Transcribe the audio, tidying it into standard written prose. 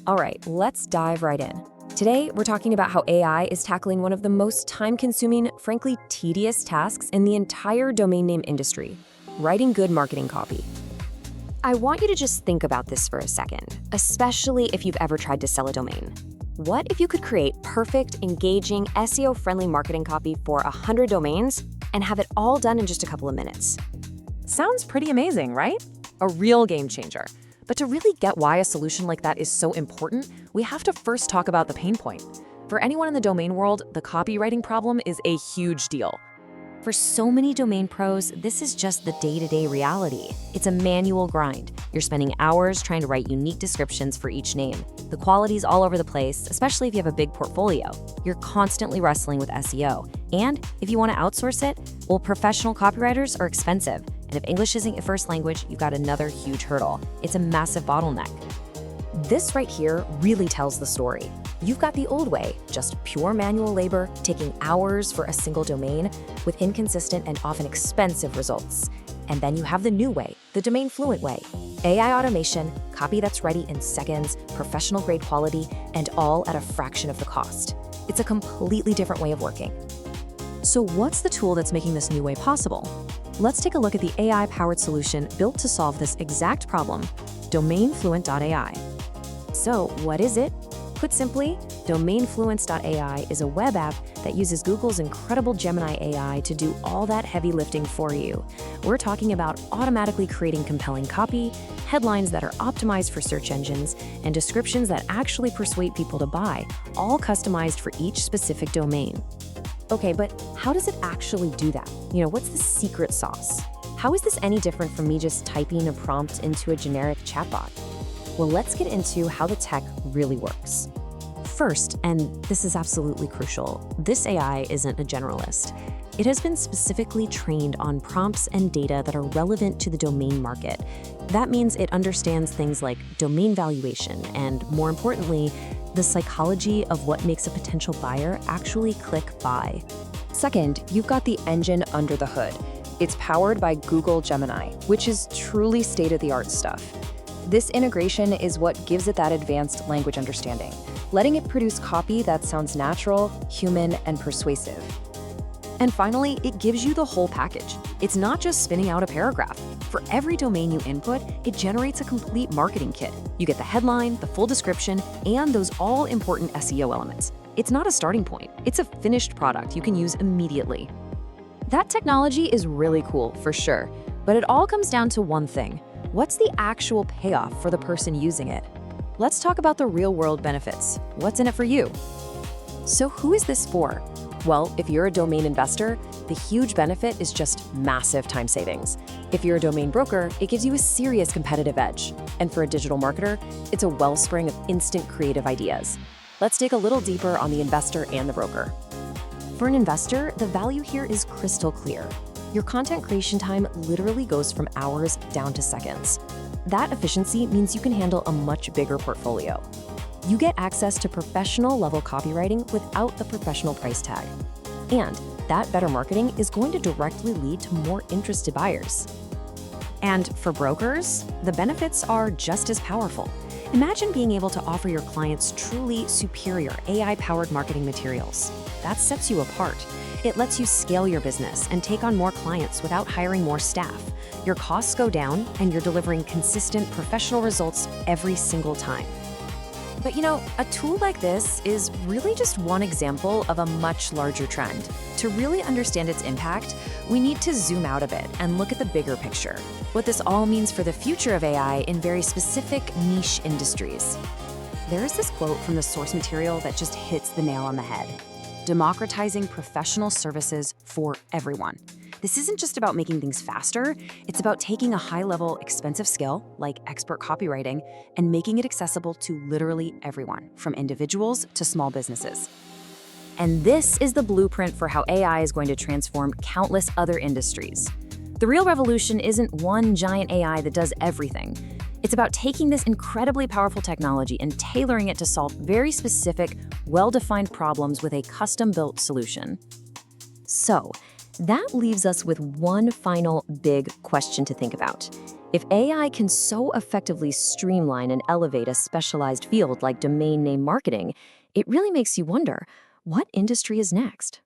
All right, let's dive right in. Today, we're talking about how AI is tackling one of the most time-consuming, frankly tedious tasks in the entire domain name industry, writing good marketing copy. I want you to just think about this for a second, especially if you've ever tried to sell a domain. What if you could create perfect, engaging, SEO-friendly marketing copy for 100 domains and have it all done in just a couple of minutes? Sounds pretty amazing, right? A real game changer. But to really get why a solution like that is so important, we have to first talk about the pain point. For anyone in the domain world, the copywriting problem is a huge deal. For so many domain pros, this is just the day-to-day reality. It's a manual grind. You're spending hours trying to write unique descriptions for each name. The quality's all over the place, especially if you have a big portfolio. You're constantly wrestling with SEO. And if you want to outsource it, well, professional copywriters are expensive. And if English isn't your first language, you've got another huge hurdle. It's a massive bottleneck. This right here really tells the story. You've got the old way, just pure manual labor, taking hours for a single domain with inconsistent and often expensive results. And then you have the new way, the DomainFluent way. AI automation, copy that's ready in seconds, professional grade quality, and all at a fraction of the cost. It's a completely different way of working. So what's the tool that's making this new way possible? Let's take a look at the AI-powered solution built to solve this exact problem, DomainFluent.ai. So what is it? Put simply, DomainFluent.ai is a web app that uses Google's incredible Gemini AI to do all that heavy lifting for you. We're talking about automatically creating compelling copy, headlines that are optimized for search engines, and descriptions that actually persuade people to buy, all customized for each specific domain. Okay, but how does it actually do that? What's the secret sauce? How is this any different from me just typing a prompt into a generic chatbot? Well, let's get into how the tech really works. First, and this is absolutely crucial, this AI isn't a generalist. It has been specifically trained on prompts and data that are relevant to the domain market. That means it understands things like domain valuation and, more importantly, the psychology of what makes a potential buyer actually click buy. Second, you've got the engine under the hood. It's powered by Google Gemini, which is truly state-of-the-art stuff. This integration is what gives it that advanced language understanding, letting it produce copy that sounds natural, human, and persuasive. And finally, it gives you the whole package. It's not just spinning out a paragraph. For every domain you input, it generates a complete marketing kit. You get the headline, the full description, and those all-important SEO elements. It's not a starting point. It's a finished product you can use immediately. That technology is really cool, for sure, but it all comes down to one thing. What's the actual payoff for the person using it? Let's talk about the real-world benefits. What's in it for you? So who is this for? Well, if you're a domain investor, the huge benefit is just massive time savings. If you're a domain broker, it gives you a serious competitive edge. And for a digital marketer, it's a wellspring of instant creative ideas. Let's dig a little deeper on the investor and the broker. For an investor, the value here is crystal clear. Your content creation time literally goes from hours down to seconds. That efficiency means you can handle a much bigger portfolio. You get access to professional-level copywriting without the professional price tag. And that better marketing is going to directly lead to more interested buyers. And for brokers, the benefits are just as powerful. Imagine being able to offer your clients truly superior AI-powered marketing materials. That sets you apart. It lets you scale your business and take on more clients without hiring more staff. Your costs go down, and you're delivering consistent professional results every single time. But a tool like this is really just one example of a much larger trend. To really understand its impact, we need to zoom out a bit and look at the bigger picture. What this all means for the future of AI in very specific niche industries. There is this quote from the source material that just hits the nail on the head. Democratizing professional services for everyone. This isn't just about making things faster, it's about taking a high-level, expensive skill, like expert copywriting, and making it accessible to literally everyone, from individuals to small businesses. And this is the blueprint for how AI is going to transform countless other industries. The real revolution isn't one giant AI that does everything. It's about taking this incredibly powerful technology and tailoring it to solve very specific, well-defined problems with a custom-built solution. So, That leaves us with one final big question to think about. If AI can so effectively streamline and elevate a specialized field like domain name marketing, it really makes you wonder, what industry is next?